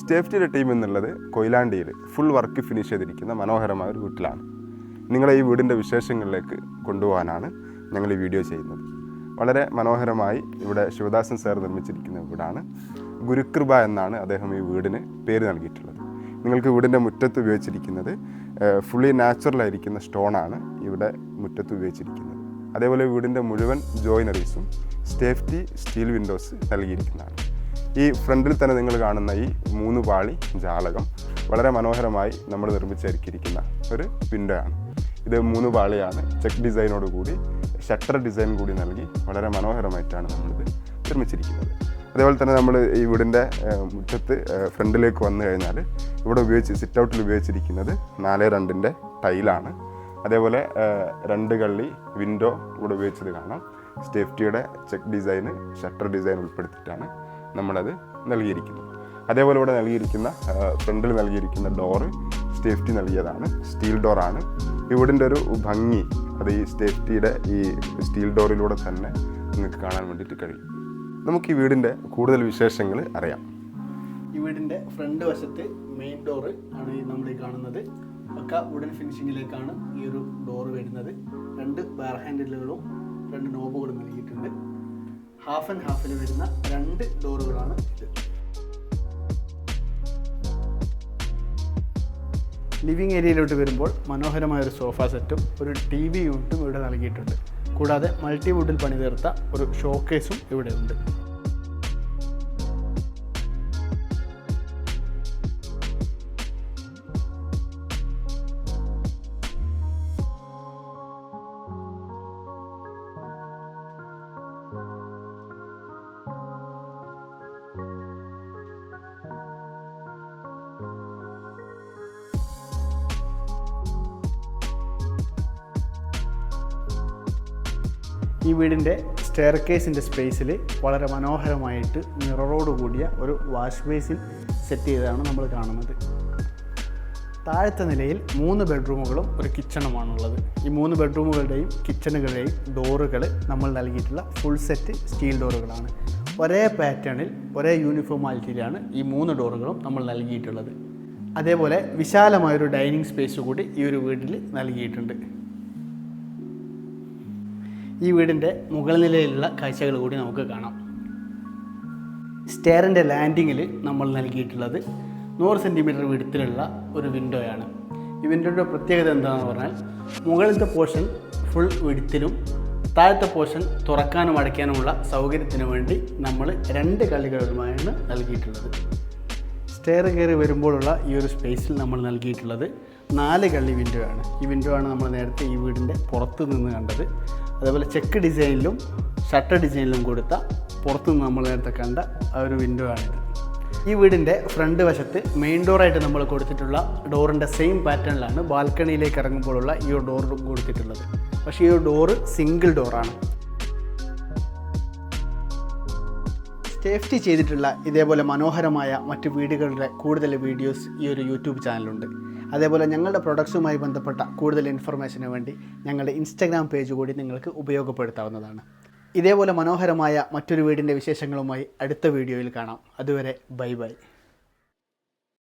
സ്റ്റേഫ്റ്റിയുടെ team എന്നുള്ളത് കൊയിലാണ്ടിയിൽ full work finish ചെയ്തിരിക്കുന്ന മനോഹരമായ ഒരു വീട്ടിലാണ്. നിങ്ങളെ ഈ വീടിൻ്റെ വിശേഷങ്ങളിലേക്ക് കൊണ്ടുപോകാനാണ് ഞങ്ങൾ ഈ വീഡിയോ ചെയ്യുന്നത്. വളരെ മനോഹരമായി ഇവിടെ ശിവദാസൻ സാർ നിർമ്മിച്ചിരിക്കുന്ന വീടാണ്. ഗുരുകൃപ എന്നാണ് അദ്ദേഹം ഈ വീടിന് പേര് നൽകിയിട്ടുള്ളത്. നിങ്ങൾക്ക് വീടിൻ്റെ മുറ്റത്ത് ഉപയോഗിച്ചിരിക്കുന്നത് ഫുള്ളി നാച്ചുറലായിരിക്കുന്ന സ്റ്റോണാണ് ഇവിടെ മുറ്റത്ത് ഉപയോഗിച്ചിരിക്കുന്നത്. അതേപോലെ വീടിൻ്റെ മുഴുവൻ ജോയിനറീസും സ്റ്റേഫ്റ്റി സ്റ്റീൽ വിൻഡോസ് നൽകിയിരിക്കുന്നതാണ്. ഈ ഫ്രണ്ടിൽ തന്നെ നിങ്ങൾ കാണുന്ന ഈ 3 പാളി ജാലകം വളരെ മനോഹരമായി നമ്മൾ നിർമ്മിച്ചിരിക്കുന്ന ഒരു വിൻഡോ ആണ്. ഇത് 3 പാളിയാണ്. ചെക്ക് ഡിസൈനോട് കൂടി ഷട്ടർ ഡിസൈൻ കൂടി നൽകി വളരെ മനോഹരമായിട്ടാണ് നമ്മളിത് നിർമ്മിച്ചിരിക്കുന്നത്. അതേപോലെ തന്നെ നമ്മൾ ഈ വീടിൻ്റെ മുറ്റത്ത് ഫ്രണ്ടിലേക്ക് വന്നു കഴിഞ്ഞാൽ ഇവിടെ സിറ്റ് ഔട്ടിൽ ഉപയോഗിച്ചിരിക്കുന്നത് 4x2 ടൈലാണ്. അതേപോലെ 2 കള്ളി വിൻഡോ ഇവിടെ ഉപയോഗിച്ചത് കാണാം. സ്റ്റേഫ്റ്റിയുടെ ചെക്ക് ഡിസൈന് ഷട്ടർ ഡിസൈൻ ഉൾപ്പെടുത്തിയിട്ടാണ് നമ്മളത് നൽകിയിരിക്കുന്നത്. അതേപോലെ ഇവിടെ നൽകിയിരിക്കുന്ന ഫ്രണ്ടിൽ നൽകിയിരിക്കുന്ന ഡോറ് സ്റ്റേഫ്റ്റി നൽകിയതാണ്. സ്റ്റീൽ ഡോറാണ്. ഈ വീടിൻ്റെ ഒരു ഭംഗി അത് ഈ സ്റ്റേഫ്റ്റിയുടെ ഈ സ്റ്റീൽ ഡോറിലൂടെ തന്നെ നിങ്ങൾക്ക് കാണാൻ വേണ്ടിയിട്ട് കഴിയും. നമുക്ക് ഈ വീടിൻ്റെ കൂടുതൽ വിശേഷങ്ങൾ അറിയാം. ഈ വീടിൻ്റെ ഫ്രണ്ട് വശത്ത് മെയിൻ ഡോറ് ആണ് നമ്മൾ ഈ കാണുന്നത്. ഒക്കെ വുഡൻ ഫിനിഷിങ്ങിലേക്കാണ് ഈ ഒരു ഡോറ് വരുന്നത്. 2 ബാർ ഹാൻഡിലുകളും 2 നോബുകളും നൽകിയിട്ടുണ്ട്. ഹാഫ് ആൻഡ് ഹാഫിൽ വരുന്ന 2 ഡോറുകളാണ് ഇത്. ലിവിങ് ഏരിയയിലോട്ട് വരുമ്പോൾ മനോഹരമായ ഒരു സോഫ സെറ്റും ഒരു TV യൂണിറ്റും ഇവിടെ നൽകിയിട്ടുണ്ട്. കൂടാതെ മൾട്ടിവുഡിൽ പണിതീർത്ത ഒരു ഷോക്കേസും ഇവിടെ ഉണ്ട്. ഈ വീടിൻ്റെ സ്റ്റെയർ കേസിൻ്റെ സ്പേസിൽ വളരെ മനോഹരമായിട്ട് മിററോട് കൂടിയ ഒരു വാഷ് ബേസിൻ സെറ്റ് ചെയ്തതാണ് നമ്മൾ കാണുന്നത്. താഴത്തെ നിലയിൽ 3 ബെഡ്റൂമുകളും ഒരു കിച്ചണുമാണുള്ളത്. ഈ 3 ബെഡ്റൂമുകളുടെയും കിച്ചണുകളുടെയും ഡോറുകൾ നമ്മൾ നൽകിയിട്ടുള്ള ഫുൾ സെറ്റ് സ്റ്റീൽ ഡോറുകളാണ്. ഒരേ പാറ്റേണിൽ ഒരേ യൂണിഫോമാലിറ്റിയിലാണ് ഈ 3 ഡോറുകളും നമ്മൾ നൽകിയിട്ടുള്ളത്. അതേപോലെ വിശാലമായൊരു ഡൈനിങ് സ്പേസ് കൂടി ഈ ഒരു വീട്ടിൽ നൽകിയിട്ടുണ്ട്. ഈ വീടിൻ്റെ മുകൾ നിലയിലുള്ള കാഴ്ചകൾ കൂടി നമുക്ക് കാണാം. സ്റ്റെയറിൻ്റെ ലാൻഡിങ്ങിൽ നമ്മൾ നൽകിയിട്ടുള്ളത് 100 സെൻറ്റിമീറ്റർ വിഡ്ത്തിലുള്ള ഒരു വിൻഡോയാണ്. ഈ വിൻഡോയുടെ പ്രത്യേകത എന്താണെന്ന് പറഞ്ഞാൽ മുകളിലത്തെ പോർഷൻ ഫുൾ വിഡ്ത്തിലും താഴത്തെ പോർഷൻ തുറക്കാനും അടയ്ക്കാനുമുള്ള സൗകര്യത്തിന് വേണ്ടി നമ്മൾ 2 കള്ളികളുമായാണ് നൽകിയിട്ടുള്ളത്. സ്റ്റെയർ കയറി വരുമ്പോഴുള്ള ഈ ഒരു സ്പേസിൽ നമ്മൾ നൽകിയിട്ടുള്ളത് 4 കള്ളി വിൻഡോ ആണ്. ഈ വിൻഡോ ആണ് നമ്മൾ നേരത്തെ ഈ വീടിൻ്റെ പുറത്ത് നിന്ന് കണ്ടത്. അതേപോലെ ചെക്ക് ഡിസൈനിലും ഷട്ടർ ഡിസൈനിലും കൊടുത്ത പുറത്തുനിന്ന് നമ്മൾ നേരത്തെ കണ്ട ആ ഒരു വിൻഡോ ആണിത്. ഈ വീടിൻ്റെ ഫ്രണ്ട് വശത്ത് മെയിൻ ഡോറായിട്ട് നമ്മൾ കൊടുത്തിട്ടുള്ള ഡോറിൻ്റെ സെയിം പാറ്റേണിലാണ് ബാൽക്കണിയിലേക്ക് ഇറങ്ങുമ്പോഴുള്ള ഈ ഒരു ഡോർ കൊടുത്തിട്ടുള്ളത്. പക്ഷേ ഈ ഒരു ഡോറ് സിംഗിൾ ഡോറാണ്. സ്റ്റേഫ്റ്റി ചെയ്തിട്ടുള്ള ഇതേപോലെ മനോഹരമായ മറ്റ് വീടുകളുടെ കൂടുതൽ വീഡിയോസ് ഈ ഒരു യൂട്യൂബ് ചാനലുണ്ട്. അതേപോലെ ഞങ്ങളുടെ പ്രൊഡക്ട്സുമായി ബന്ധപ്പെട്ട കൂടുതൽ ഇൻഫർമേഷന് വേണ്ടി ഞങ്ങളുടെ ഇൻസ്റ്റാഗ്രാം പേജ് കൂടി നിങ്ങൾക്ക് ഉപയോഗപ്പെടുത്താവുന്നതാണ്. ഇതേപോലെ മനോഹരമായ മറ്റൊരു വീടിൻ്റെ വിശേഷങ്ങളുമായി അടുത്ത വീഡിയോയിൽ കാണാം. അതുവരെ ബൈ ബൈ.